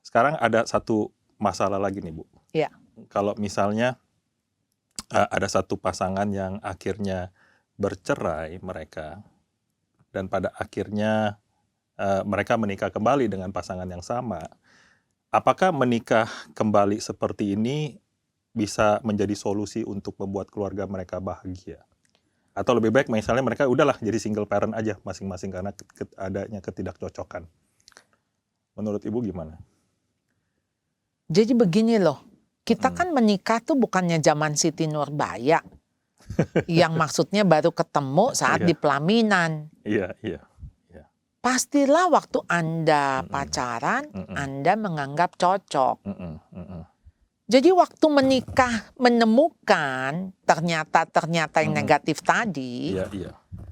sekarang ada satu masalah lagi nih Bu. Iya. Kalau misalnya ada satu pasangan yang akhirnya bercerai mereka, dan pada akhirnya mereka menikah kembali dengan pasangan yang sama. Apakah menikah kembali seperti ini bisa menjadi solusi untuk membuat keluarga mereka bahagia? Atau lebih baik misalnya mereka udahlah jadi single parent aja masing-masing karena adanya ketidakcocokan. Menurut Ibu gimana? Jadi begini loh, kita kan menikah tuh bukannya zaman Siti Nurbaya, yang maksudnya baru ketemu saat di pelaminan. Iya. Pastilah waktu Anda pacaran, Anda menganggap cocok. Jadi waktu menikah menemukan ternyata yang negatif tadi,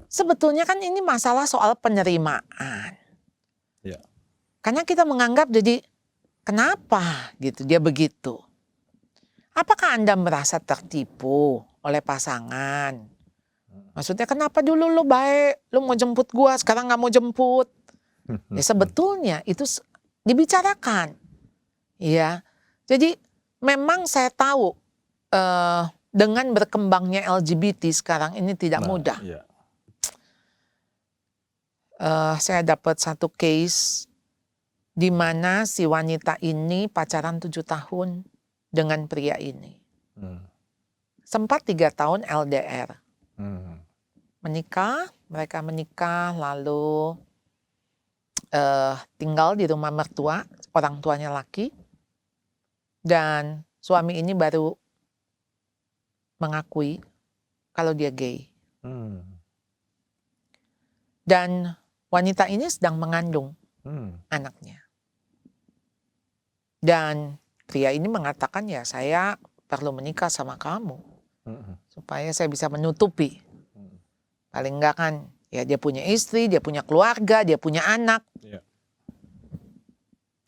sebetulnya kan ini masalah soal penerimaan. Karena kita menganggap jadi kenapa gitu dia begitu. Apakah Anda merasa tertipu oleh pasangan? Maksudnya kenapa dulu lu baik, lu mau jemput gua, sekarang nggak mau jemput. Ya sebetulnya itu dibicarakan. Ya, jadi memang saya tahu dengan berkembangnya LGBT sekarang ini tidak mudah. Saya dapat satu case di mana si wanita ini pacaran 7 tahun dengan pria ini. Sempat 3 tahun LDR. Mereka menikah lalu tinggal di rumah mertua, orang tuanya laki. Dan suami ini baru mengakui kalau dia gay. Dan wanita ini sedang mengandung anaknya. Dan pria ini mengatakan ya saya perlu menikah sama kamu. Supaya saya bisa menutupi. Paling enggak kan ya dia punya istri, dia punya keluarga, dia punya anak.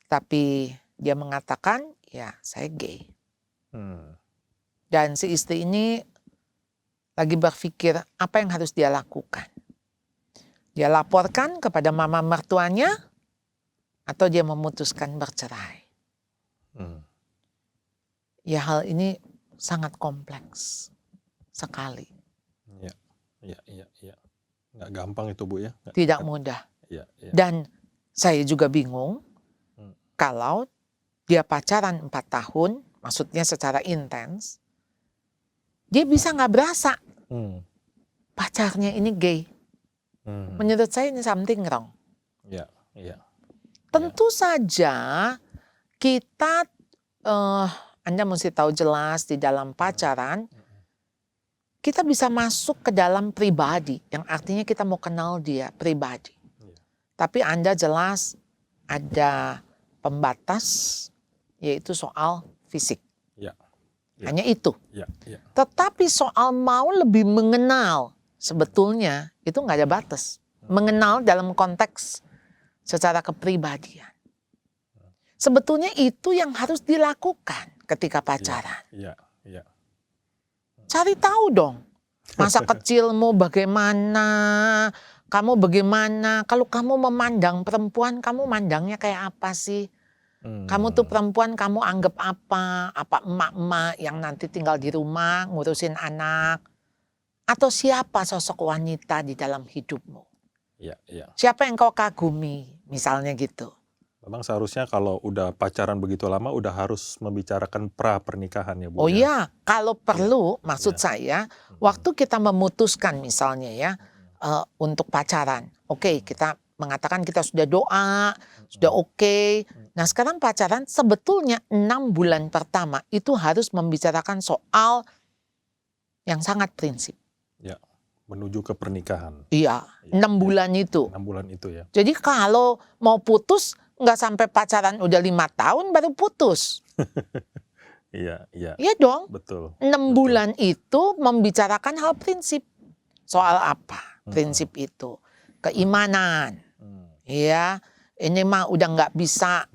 Tapi dia mengatakan ya saya gay. Dan si istri ini lagi berpikir apa yang harus dia lakukan. Dia laporkan kepada mama mertuanya atau dia memutuskan bercerai. Ya hal ini sangat kompleks sekali. Iya. Nggak gampang itu Bu ya. Tidak mudah. Iya. Dan saya juga bingung kalau dia pacaran 4 tahun, maksudnya secara intens, dia bisa nggak berasa pacarnya ini gay. Menurut saya ini something wrong. Iya. Tentu saja kita, Anda mesti tahu jelas di dalam pacaran, kita bisa masuk ke dalam pribadi, yang artinya kita mau kenal dia pribadi. Tapi Anda jelas ada pembatas, yaitu soal fisik. Hanya itu. Tetapi soal mau lebih mengenal, sebetulnya itu nggak ada batas. Mengenal dalam konteks secara kepribadian. Sebetulnya itu yang harus dilakukan ketika pacaran. Cari tahu dong, masa kecilmu bagaimana, kamu bagaimana, kalau kamu memandang perempuan, kamu mandangnya kayak apa sih? Kamu tuh perempuan, kamu anggap apa emak-emak yang nanti tinggal di rumah ngurusin anak, atau siapa sosok wanita di dalam hidupmu? Siapa yang kau kagumi, misalnya gitu. Memang seharusnya kalau udah pacaran begitu lama udah harus membicarakan pra pernikahan ya Bu. Oh iya, kalau perlu maksud saya waktu kita memutuskan misalnya ya untuk pacaran. Oke, kita mengatakan kita sudah doa, sudah oke. Nah sekarang pacaran sebetulnya 6 bulan pertama itu harus membicarakan soal yang sangat prinsip. Menuju ke pernikahan. Iya, 6 bulan itu. 6 bulan itu ya. Jadi kalau mau putus nggak sampai pacaran udah 5 tahun baru putus. Iya. Iya dong. Betul. 6 bulan itu membicarakan hal prinsip. Soal apa? Prinsip itu. Keimanan. Ya, ini mah udah nggak bisa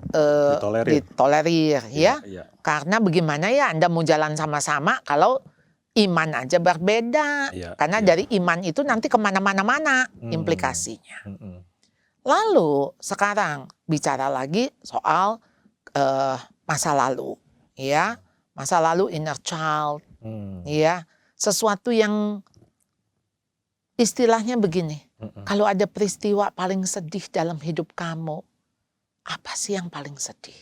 ditolerir ya. Karena bagaimana ya Anda mau jalan sama-sama kalau iman aja berbeda. Karena dari iman itu nanti kemana-mana implikasinya. Lalu sekarang bicara lagi soal masa lalu, ya, masa lalu inner child, ya, sesuatu yang istilahnya begini, kalau ada peristiwa paling sedih dalam hidup kamu, apa sih yang paling sedih?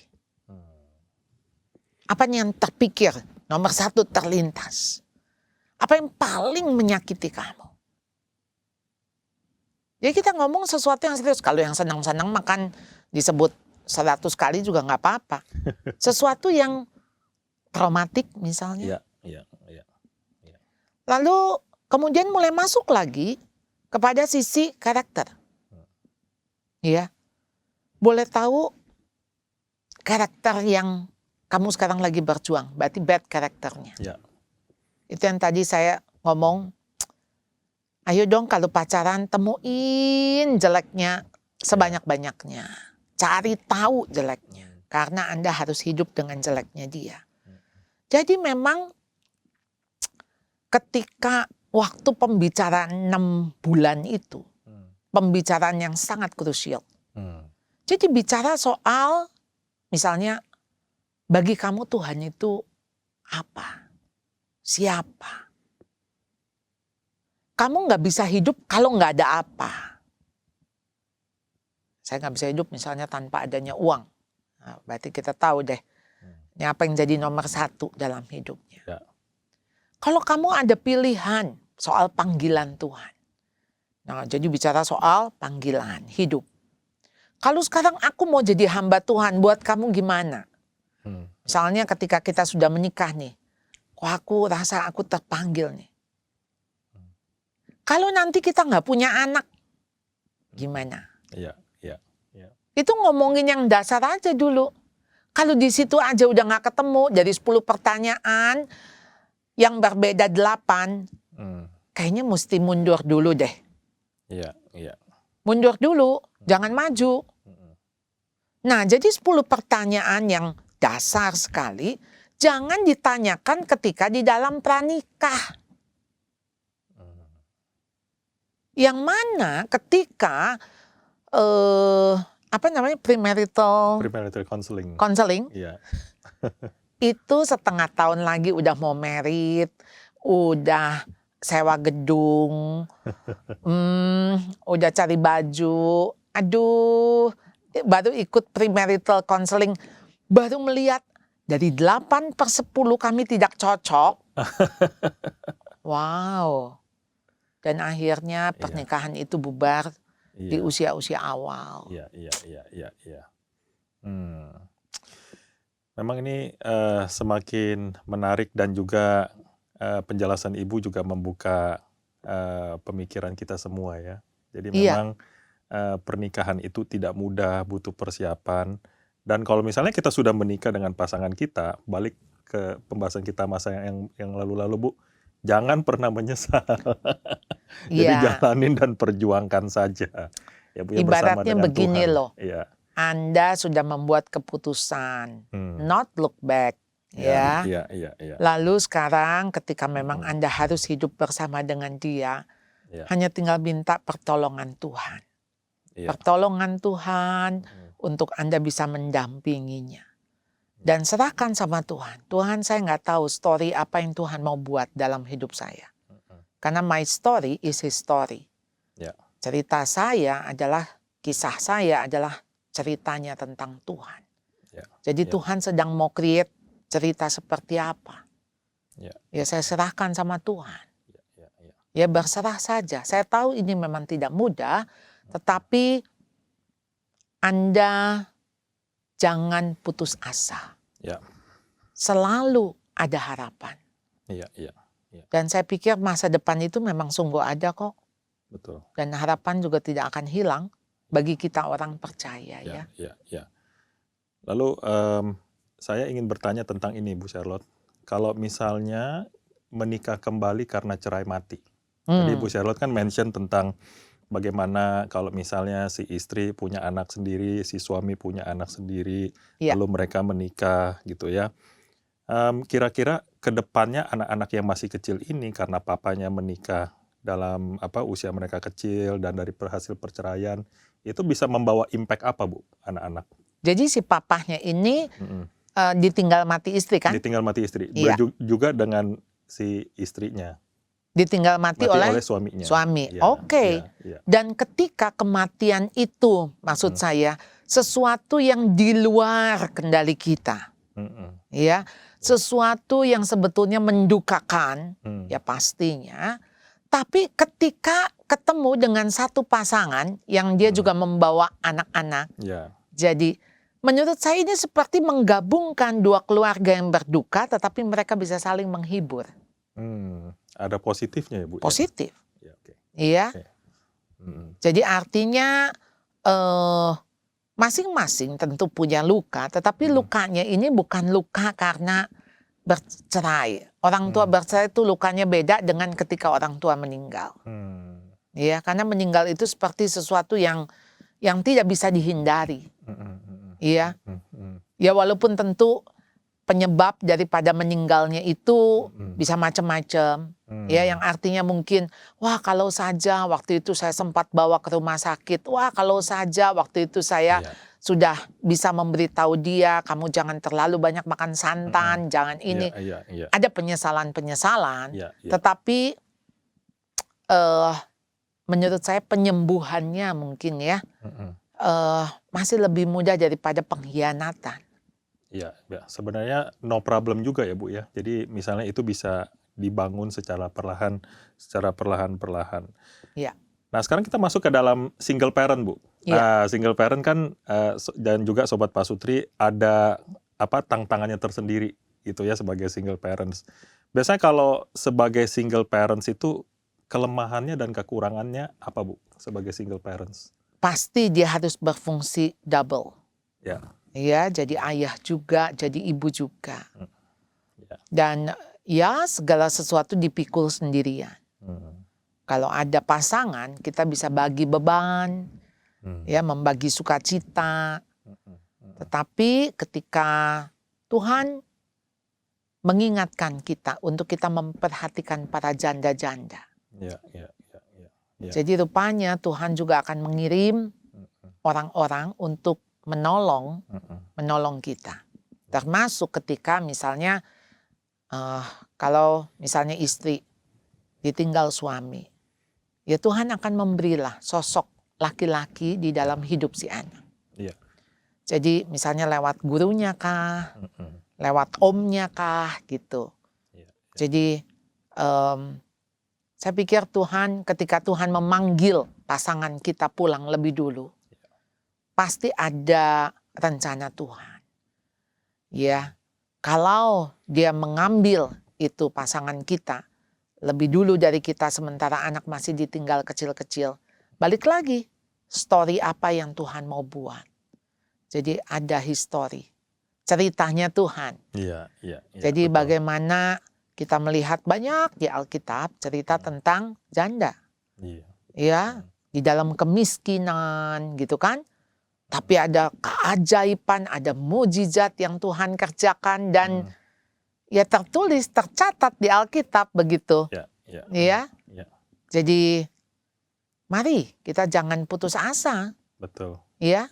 Apa yang terpikir, nomor satu terlintas? Apa yang paling menyakiti kamu? Jadi kita ngomong sesuatu yang serius. Kalau yang senang-senang makan disebut 100 kali juga nggak apa-apa. Sesuatu yang traumatik misalnya. Iya. Lalu kemudian mulai masuk lagi kepada sisi karakter. Ya. Boleh tahu karakter yang kamu sekarang lagi berjuang, berarti bad karakternya. Ya. Itu yang tadi saya ngomong, ayo dong kalau pacaran temuin jeleknya sebanyak-banyaknya. Cari tahu jeleknya, karena Anda harus hidup dengan jeleknya dia. Jadi memang ketika waktu pembicaraan 6 bulan itu, pembicaraan yang sangat krusial. Jadi bicara soal misalnya bagi kamu Tuhan itu apa? Siapa? Kamu nggak bisa hidup kalau nggak ada apa. Saya nggak bisa hidup misalnya tanpa adanya uang. Nah, berarti kita tahu deh, ini apa yang jadi nomor 1 dalam hidupnya. Ya. Kalau kamu ada pilihan soal panggilan Tuhan. Nah, jadi bicara soal panggilan hidup. Kalau sekarang aku mau jadi hamba Tuhan, buat kamu gimana? Misalnya ketika kita sudah menikah nih, kok aku rasa aku terpanggil nih. Kalau nanti kita nggak punya anak, gimana? Iya. Itu ngomongin yang dasar aja dulu. Kalau di situ aja udah nggak ketemu, dari 10 pertanyaan yang berbeda 8, kayaknya mesti mundur dulu deh. Iya. Mundur dulu, jangan maju. Nah, jadi 10 pertanyaan yang dasar sekali, jangan ditanyakan ketika di dalam pranikah. Yang mana ketika premarital counseling Iya. itu setengah tahun lagi udah mau merit, udah sewa gedung, udah cari baju, aduh, baru ikut premarital counseling, baru melihat dari 8/10 kami tidak cocok. Wow. Dan akhirnya pernikahan itu bubar di usia-usia awal. Iya. Memang ini semakin menarik dan juga penjelasan Ibu juga membuka pemikiran kita semua ya. Jadi memang pernikahan itu tidak mudah, butuh persiapan. Dan kalau misalnya kita sudah menikah dengan pasangan kita, balik ke pembahasan kita masa yang lalu-lalu Bu, jangan pernah menyesal. Jadi jalanin dan perjuangkan saja. Ya, Bu, ibaratnya begini Tuhan. Loh, Anda sudah membuat keputusan, not look back. Ya. Lalu sekarang ketika memang Anda harus hidup bersama dengan dia, hanya tinggal minta pertolongan Tuhan. Pertolongan Tuhan untuk Anda bisa mendampinginya. Dan serahkan sama Tuhan. Tuhan, saya nggak tahu story apa yang Tuhan mau buat dalam hidup saya. Karena my story is his story. Cerita saya adalah, kisah saya adalah ceritanya tentang Tuhan. Jadi Tuhan sedang mau create cerita seperti apa. Ya saya serahkan sama Tuhan. Ya berserah saja. Saya tahu ini memang tidak mudah, tetapi Anda jangan putus asa. Selalu ada harapan. Dan saya pikir masa depan itu memang sungguh ada kok. Betul. Dan harapan juga tidak akan hilang bagi kita orang percaya ya. Lalu saya ingin bertanya tentang ini Bu Charlotte. Kalau misalnya menikah kembali karena cerai mati. Tadi Bu Charlotte kan mention tentang bagaimana kalau misalnya si istri punya anak sendiri, si suami punya anak sendiri, lalu mereka menikah gitu ya. Kira-kira ke depannya anak-anak yang masih kecil ini karena papanya menikah dalam usia mereka kecil dan dari hasil perceraian, itu bisa membawa impact apa Bu anak-anak? Jadi si papahnya ini Mm-mm. ditinggal mati istri kan? Ditinggal mati istri. Iya. Juga dengan si istrinya. Ditinggal mati Mati oleh oleh suaminya. suami. Iya, Oke. iya, iya. Dan ketika kematian itu, maksud saya, sesuatu yang di luar kendali kita. Mm-mm. Ya, sesuatu yang sebetulnya mendukakan, Mm. ya pastinya. Tapi ketika ketemu dengan satu pasangan yang dia juga membawa anak-anak, Ya. jadi menurut saya ini seperti menggabungkan dua keluarga yang berduka, tetapi mereka bisa saling menghibur. Ada positifnya ya Bu? Positif, Ya, oke. iya. Oke. Mm. Jadi artinya masing-masing tentu punya luka, tetapi lukanya ini bukan luka karena bercerai. Orang tua bercerai itu lukanya beda dengan ketika orang tua meninggal. Ya, karena meninggal itu seperti sesuatu yang tidak bisa dihindari. Iya. Ya walaupun tentu penyebab daripada meninggalnya itu bisa macam-macam. Ya, yang artinya mungkin, wah kalau saja waktu itu saya sempat bawa ke rumah sakit. Wah kalau saja waktu itu saya sudah bisa memberitahu dia, kamu jangan terlalu banyak makan santan, jangan ini. Ada penyesalan-penyesalan. Tetapi menurut saya penyembuhannya mungkin ya masih lebih mudah daripada pengkhianatan. Ya, sebenarnya no problem juga ya Bu ya. Jadi misalnya itu bisa dibangun secara perlahan-perlahan. Ya. Nah sekarang kita masuk ke dalam single parent Bu. Nah single parent kan dan juga Sobat Pasutri ada tantangannya tersendiri gitu ya sebagai single parents. Biasanya kalau sebagai single parents itu kelemahannya dan kekurangannya apa Bu sebagai single parents? Pasti dia harus berfungsi double. Ya. Ya, jadi ayah juga, jadi ibu juga. Dan ya segala sesuatu dipikul sendirian. Kalau ada pasangan, kita bisa bagi beban, ya membagi sukacita. Tetapi ketika Tuhan mengingatkan kita untuk kita memperhatikan para janda-janda. Jadi rupanya Tuhan juga akan mengirim orang-orang untuk menolong kita. Termasuk ketika misalnya kalau misalnya istri ditinggal suami, ya Tuhan akan memberilah sosok laki-laki di dalam hidup si anak. Jadi misalnya lewat gurunya kah, lewat omnya kah gitu. Jadi saya pikir ketika Tuhan memanggil pasangan kita pulang lebih dulu, pasti ada rencana Tuhan. Ya, kalau dia mengambil itu pasangan kita lebih dulu dari kita sementara anak masih ditinggal kecil-kecil, balik lagi story apa yang Tuhan mau buat. Jadi ada histori, ceritanya Tuhan. Jadi betul. Bagaimana kita melihat banyak di Alkitab cerita tentang janda. Ya, di dalam kemiskinan gitu kan. Tapi ada keajaiban, ada mujizat yang Tuhan kerjakan dan ya tertulis, tercatat di Alkitab begitu. Ya. Jadi mari kita jangan putus asa. Betul. Ya.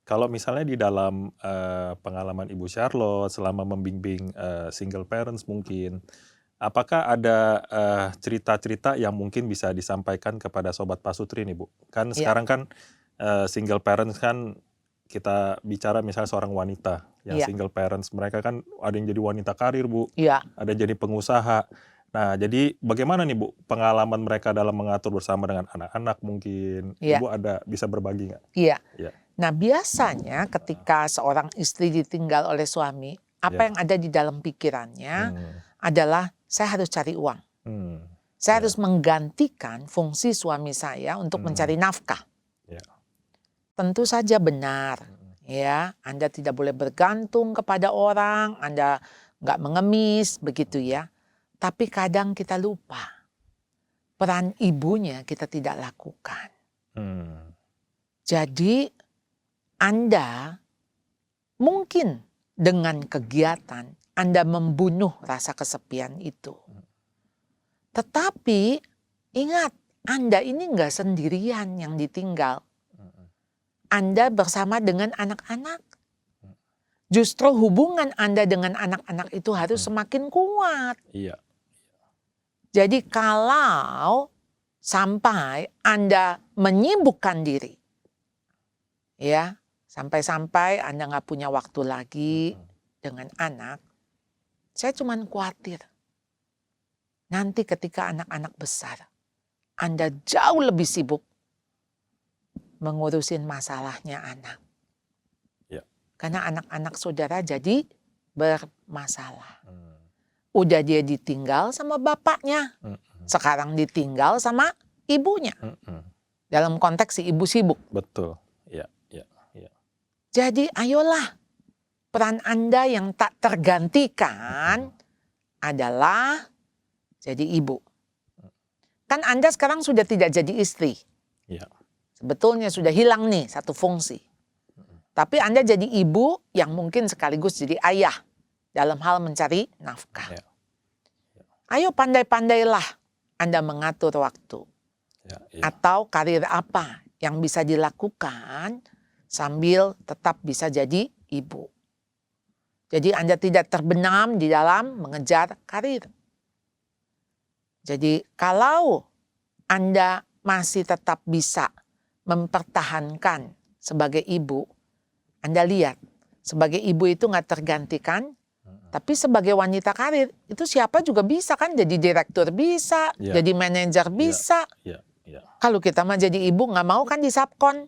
Kalau misalnya di dalam pengalaman Ibu Charlotte selama membimbing single parents mungkin, apakah ada cerita-cerita yang mungkin bisa disampaikan kepada Sobat Pasutri nih Bu? Kan sekarang kan single parents kan kita bicara misalnya seorang wanita yang single parents, mereka kan ada yang jadi wanita karir Bu, ada yang jadi pengusaha. Nah jadi bagaimana nih Bu pengalaman mereka dalam mengatur bersama dengan anak-anak mungkin? Ibu bisa berbagi nggak? Iya. Nah biasanya ketika seorang istri ditinggal oleh suami, apa yang ada di dalam pikirannya adalah saya harus cari uang. Saya harus menggantikan fungsi suami saya untuk mencari nafkah. Tentu saja benar, ya. Anda tidak boleh bergantung kepada orang, Anda nggak mengemis, begitu ya. Tapi kadang kita lupa, peran ibunya kita tidak lakukan. Jadi Anda mungkin dengan kegiatan Anda membunuh rasa kesepian itu. Tetapi ingat, Anda ini nggak sendirian yang ditinggal. Anda bersama dengan anak-anak. Justru hubungan Anda dengan anak-anak itu harus semakin kuat. Iya. Jadi kalau sampai Anda menyibukkan diri, ya, sampai-sampai Anda nggak punya waktu lagi dengan anak, saya cuma khawatir. Nanti ketika anak-anak besar, Anda jauh lebih sibuk mengurusin masalahnya anak. Ya. Karena anak-anak saudara jadi bermasalah. Udah dia ditinggal sama bapaknya, sekarang ditinggal sama ibunya. Dalam konteks si ibu sibuk. Betul. Ya, ya, ya. Jadi ayolah, peran Anda yang tak tergantikan adalah jadi ibu. Kan Anda sekarang sudah tidak jadi istri. Ya. Sebetulnya sudah hilang nih satu fungsi. Tapi Anda jadi ibu yang mungkin sekaligus jadi ayah dalam hal mencari nafkah. Ya. Ayo pandai-pandailah Anda mengatur waktu. Ya, ya. Atau karir apa yang bisa dilakukan sambil tetap bisa jadi ibu. Jadi Anda tidak terbenam di dalam mengejar karir. Jadi kalau Anda masih tetap bisa mempertahankan sebagai ibu, Anda lihat sebagai ibu itu nggak tergantikan, tapi sebagai wanita karir itu siapa juga bisa kan, jadi direktur bisa, Ya. jadi manajer bisa. Ya, ya. Kalau kita mah jadi ibu nggak mau kan di subkon,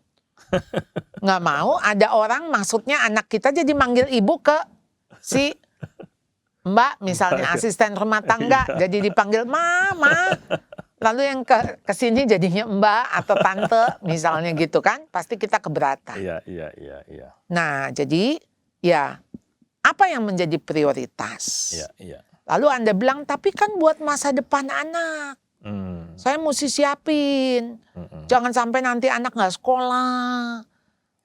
nggak mau ada orang maksudnya anak kita jadi manggil ibu ke si Mbak misalnya asisten rumah tangga, jadi dipanggil mama. Lalu yang ke sini jadinya Mbak atau tante misalnya gitu kan, pasti kita keberatan. Iya, iya, iya, iya. Nah, jadi ya apa yang menjadi prioritas? Iya, iya. Lalu Anda bilang, tapi kan buat masa depan anak. Saya mesti siapin. Jangan sampai nanti anak nggak sekolah.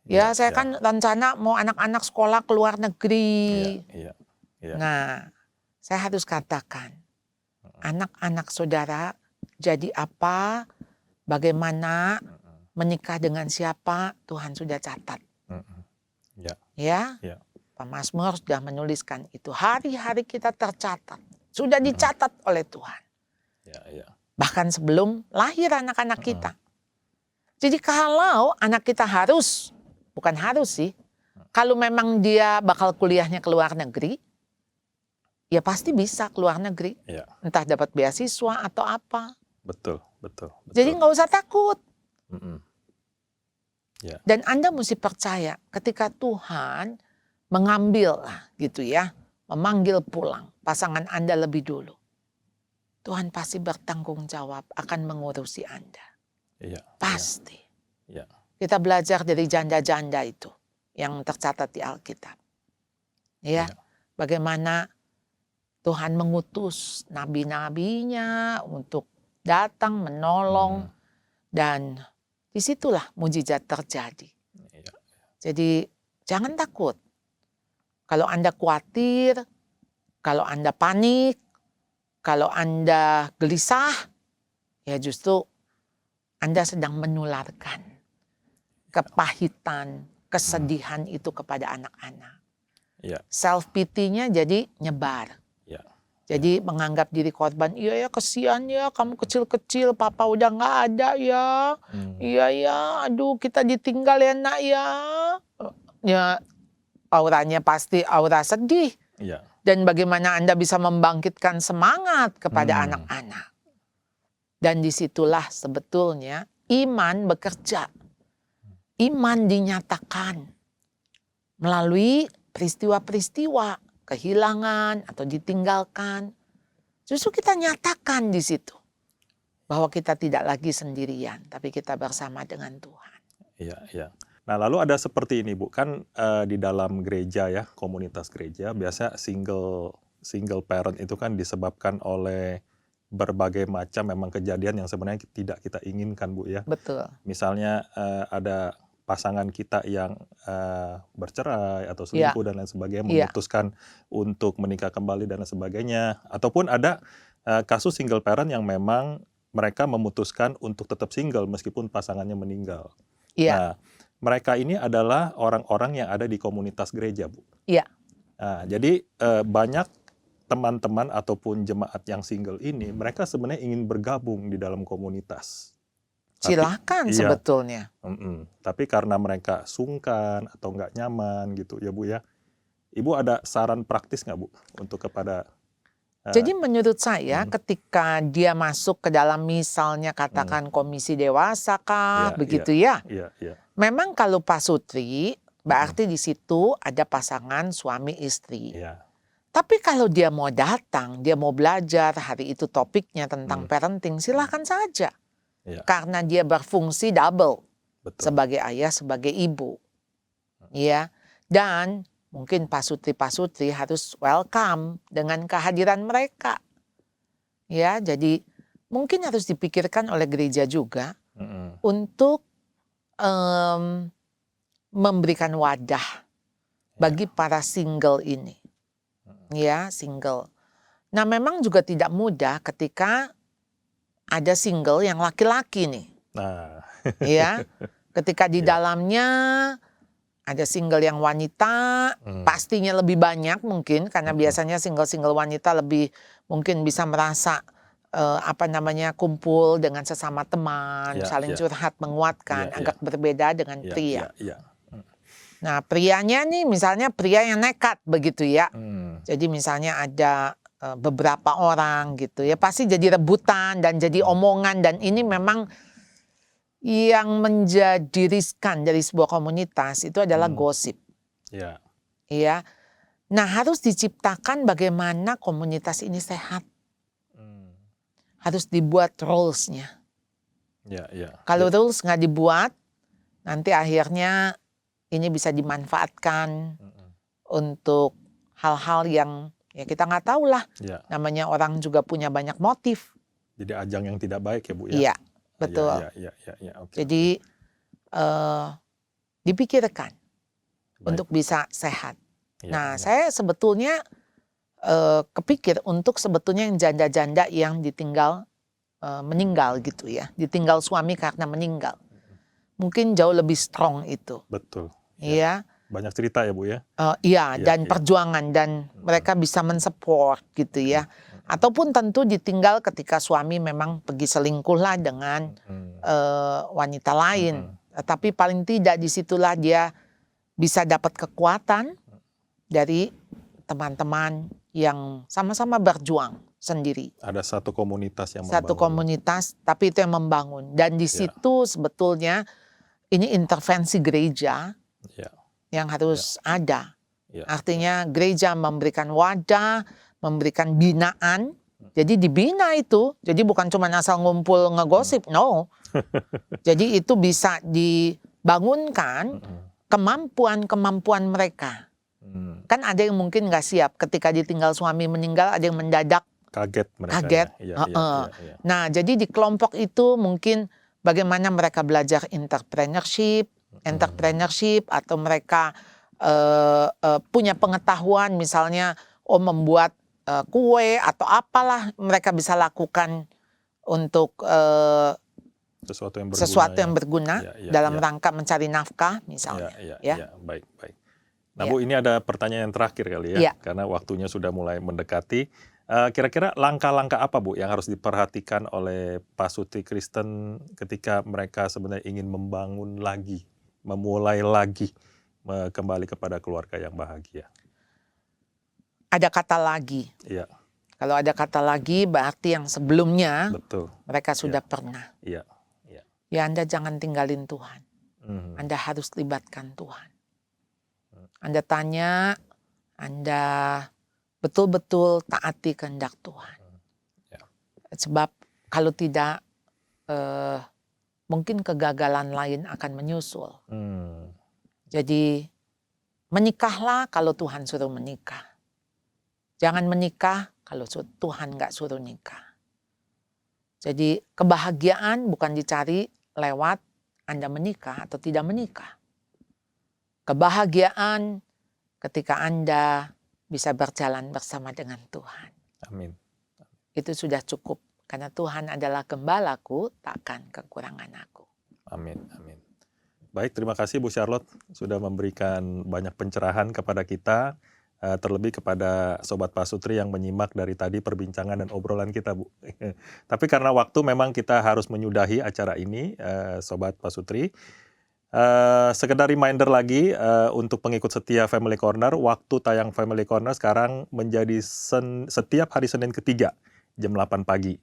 Ya, saya kan rencana mau anak-anak sekolah ke luar negeri. Iya, iya. Nah, saya harus katakan, anak-anak saudara jadi apa, bagaimana, menikah dengan siapa, Tuhan sudah catat. Ya. Ya, Ya. Pak Mazmur sudah menuliskan itu. Hari-hari kita tercatat, sudah dicatat oleh Tuhan. Ya, ya. Bahkan sebelum lahir anak-anak kita. Jadi kalau anak kita harus, bukan harus sih, kalau memang dia bakal kuliahnya ke luar negeri, ya pasti bisa ke luar negeri. Ya. Entah dapat beasiswa atau apa. Betul, betul, betul. Jadi nggak usah takut. Ya. Dan Anda mesti percaya ketika Tuhan mengambil gitu ya, memanggil pulang pasangan Anda lebih dulu. Tuhan pasti bertanggung jawab akan mengurusi Anda. Iya. Pasti. Iya. Kita belajar dari janda-janda itu yang tercatat di Alkitab. Ya, bagaimana Tuhan mengutus nabi-nabinya untuk datang menolong dan disitulah mujizat terjadi. Iya. Jadi jangan takut. Kalau Anda khawatir, kalau Anda panik, kalau Anda gelisah, ya justru Anda sedang menularkan kepahitan, kesedihan itu kepada anak-anak. Iya. Self pity-nya jadi nyebar. Iya. Jadi menganggap diri korban, iya ya kesian ya kamu kecil-kecil, papa udah nggak ada ya. Iya ya, aduh kita ditinggal ya nak ya. Ya auranya pasti aura sedih. Iya. Dan bagaimana Anda bisa membangkitkan semangat kepada anak-anak. Dan disitulah sebetulnya iman bekerja. Iman dinyatakan melalui peristiwa-peristiwa kehilangan atau ditinggalkan. Justru kita nyatakan di situ bahwa kita tidak lagi sendirian, tapi kita bersama dengan Tuhan. Iya, iya. Nah, lalu ada seperti ini, Bu. Kan di dalam gereja ya, komunitas gereja, biasa single parent itu kan disebabkan oleh berbagai macam memang kejadian yang sebenarnya tidak kita inginkan, Bu ya. Betul. Misalnya ada pasangan kita yang bercerai atau selingkuh dan lain sebagainya, memutuskan untuk menikah kembali dan lain sebagainya. Ataupun ada kasus single parent yang memang mereka memutuskan untuk tetap single meskipun pasangannya meninggal. Iya. Nah, mereka ini adalah orang-orang yang ada di komunitas gereja, Bu. Iya. Nah, jadi banyak teman-teman ataupun jemaat yang single ini, mereka sebenarnya ingin bergabung di dalam komunitas. Silahkan iya, sebetulnya. Tapi karena mereka sungkan atau nggak nyaman gitu ya Bu ya. Ibu ada saran praktis nggak Bu untuk kepada Jadi menurut saya ketika dia masuk ke dalam misalnya katakan komisi dewasa kah, begitu ya. Iya. Memang kalau pasutri berarti di situ ada pasangan suami istri. Iya. Tapi kalau dia mau datang, dia mau belajar, hari itu topiknya tentang parenting, silahkan saja. Iya. Karena dia berfungsi double. Betul. Sebagai ayah, sebagai ibu. Ya. Dan mungkin pasutri-pasutri harus welcome dengan kehadiran mereka. Ya, jadi mungkin harus dipikirkan oleh gereja juga untuk memberikan wadah bagi para single ini. Ya, single. Nah, memang juga tidak mudah ketika ada single yang laki-laki nih. Nah, Ya, ketika di dalamnya ada single yang wanita, pastinya lebih banyak mungkin karena biasanya single-single wanita lebih mungkin bisa merasa kumpul dengan sesama teman, saling curhat, menguatkan, agak berbeda dengan pria. Nah, prianya nih misalnya pria yang nekat begitu ya. Jadi misalnya ada beberapa orang gitu ya, pasti jadi rebutan dan jadi omongan, dan ini memang yang menjadi riskan dari sebuah komunitas itu adalah gosip. Iya. Iya. Nah, harus diciptakan bagaimana komunitas ini sehat. Harus dibuat rules-nya. Iya. Kalau rules nggak dibuat, nanti akhirnya ini bisa dimanfaatkan untuk hal-hal yang ya kita nggak tahu lah. Namanya orang juga punya banyak motif. Jadi ajang yang tidak baik ya Bu ya. Iya, betul. Iya. Jadi dipikirkan untuk bisa sehat. Nah, saya sebetulnya kepikir untuk sebetulnya yang janda-janda yang ditinggal meninggal gitu ya, ditinggal suami karena meninggal, mungkin jauh lebih strong itu. Betul. Iya. Banyak cerita ya Bu ya. Dan perjuangan, dan mereka bisa mensupport gitu ya. Ataupun tentu ditinggal ketika suami memang pergi selingkuh lah dengan wanita lain. Tapi paling tidak disitulah dia bisa dapat kekuatan dari teman-teman yang sama-sama berjuang sendiri. Ada satu komunitas yang Satu komunitas, tapi itu yang membangun. Dan di situ sebetulnya ini intervensi gereja yang harus ada. Artinya gereja memberikan wadah, memberikan binaan. Jadi dibina itu. Jadi bukan cuma asal ngumpul ngegosip, no. Jadi itu bisa dibangunkan kemampuan-kemampuan mereka. Kan ada yang mungkin nggak siap ketika ditinggal suami meninggal, ada yang mendadak kaget mereka. Kaget. Iya. Nah, jadi di kelompok itu mungkin bagaimana mereka belajar entrepreneurship atau mereka punya pengetahuan misalnya membuat kue atau apalah mereka bisa lakukan untuk sesuatu yang berguna dalam rangka mencari nafkah misalnya. Iya. Baik. Nah Bu, ini ada pertanyaan yang terakhir kali ya, karena waktunya sudah mulai mendekati. Kira-kira langkah-langkah apa Bu yang harus diperhatikan oleh pasutri Kristen ketika mereka sebenarnya ingin membangun lagi, memulai lagi, kembali kepada keluarga yang bahagia? Ada kata lagi. Iya. Kalau ada kata lagi berarti yang sebelumnya mereka sudah pernah. Iya. Ya, Anda jangan tinggalin Tuhan. Anda harus libatkan Tuhan. Anda tanya, Anda betul-betul taati kehendak Tuhan. Sebab kalau tidak, mungkin kegagalan lain akan menyusul. Jadi menikahlah kalau Tuhan suruh menikah. Jangan menikah kalau Tuhan nggak suruh nikah. Jadi kebahagiaan bukan dicari lewat Anda menikah atau tidak menikah. Kebahagiaan ketika Anda bisa berjalan bersama dengan Tuhan. Amin. Itu sudah cukup. Karena Tuhan adalah gembalaku, takkan kekurangan aku. Amin. Baik, terima kasih Bu Charlotte sudah memberikan banyak pencerahan kepada kita, terlebih kepada Sobat Pasutri yang menyimak dari tadi perbincangan dan obrolan kita, Bu. Tapi karena waktu memang kita harus menyudahi acara ini, Sobat Pasutri. Sekedar reminder lagi untuk pengikut setia Family Corner, waktu tayang Family Corner sekarang menjadi setiap hari Senin ketiga jam 8 pagi.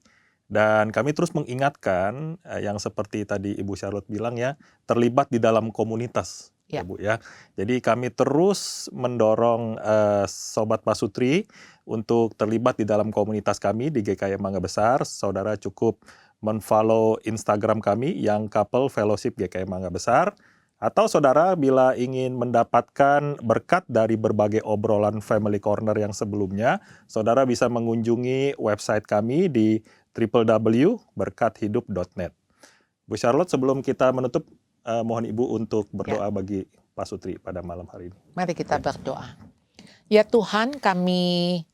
Dan kami terus mengingatkan yang seperti tadi Ibu Charlotte bilang ya, terlibat di dalam komunitas. Ya. Ya Bu ya. Jadi kami terus mendorong Sobat Pasutri untuk terlibat di dalam komunitas kami di GKI Mangga Besar. Saudara cukup men-follow Instagram kami yang Couple Fellowship GKI Mangga Besar. Atau saudara bila ingin mendapatkan berkat dari berbagai obrolan Family Corner yang sebelumnya, saudara bisa mengunjungi website kami di www.berkathidup.net. Bu Charlotte, sebelum kita menutup, mohon Ibu untuk berdoa bagi Pasutri pada malam hari ini. Mari kita berdoa. Ya Tuhan, kami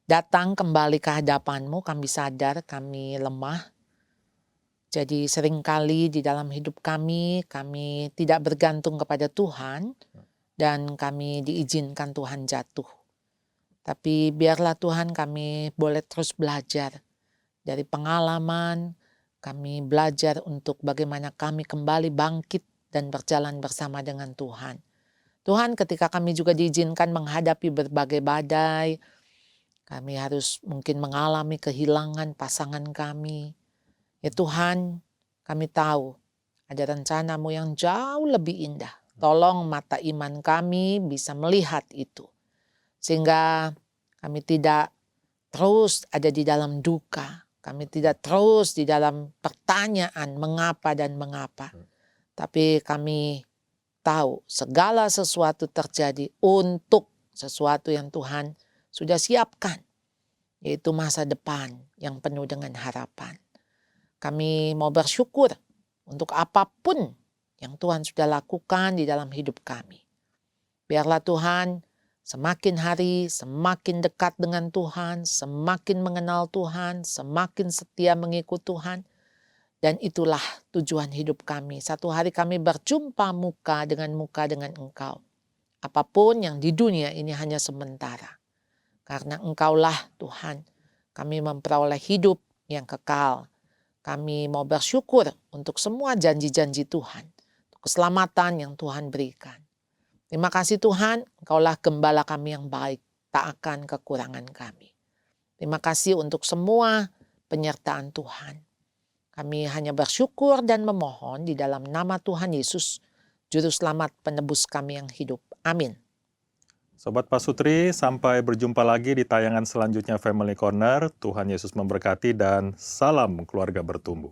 datang kembali ke hadapan-Mu, kami sadar kami lemah. Jadi seringkali di dalam hidup kami tidak bergantung kepada Tuhan dan kami diizinkan Tuhan jatuh. Tapi biarlah Tuhan kami boleh terus belajar dari pengalaman, kami belajar untuk bagaimana kami kembali bangkit dan berjalan bersama dengan Tuhan. Tuhan, ketika kami juga diizinkan menghadapi berbagai badai, kami harus mungkin mengalami kehilangan pasangan kami. Ya Tuhan, kami tahu ada rencana-Mu yang jauh lebih indah. Tolong mata iman kami bisa melihat itu. Sehingga kami tidak terus ada di dalam duka. Kami tidak terus di dalam pertanyaan mengapa dan mengapa. Tapi kami tahu segala sesuatu terjadi untuk sesuatu yang Tuhan sudah siapkan. Yaitu masa depan yang penuh dengan harapan. Kami mau bersyukur untuk apapun yang Tuhan sudah lakukan di dalam hidup kami. Biarlah Tuhan semakin hari semakin dekat dengan Tuhan, semakin mengenal Tuhan, semakin setia mengikut Tuhan. Dan itulah tujuan hidup kami. Satu hari kami berjumpa muka dengan Engkau. Apapun yang di dunia ini hanya sementara. Karena Engkaulah Tuhan, kami memperoleh hidup yang kekal. Kami mau bersyukur untuk semua janji-janji Tuhan, untuk keselamatan yang Tuhan berikan. Terima kasih Tuhan, Engkaulah gembala kami yang baik, tak akan kekurangan kami. Terima kasih untuk semua penyertaan Tuhan. Kami hanya bersyukur dan memohon di dalam nama Tuhan Yesus, Juru Selamat penebus kami yang hidup. Amin. Sobat Pasutri, sampai berjumpa lagi di tayangan selanjutnya Family Corner. Tuhan Yesus memberkati dan salam keluarga bertumbuh.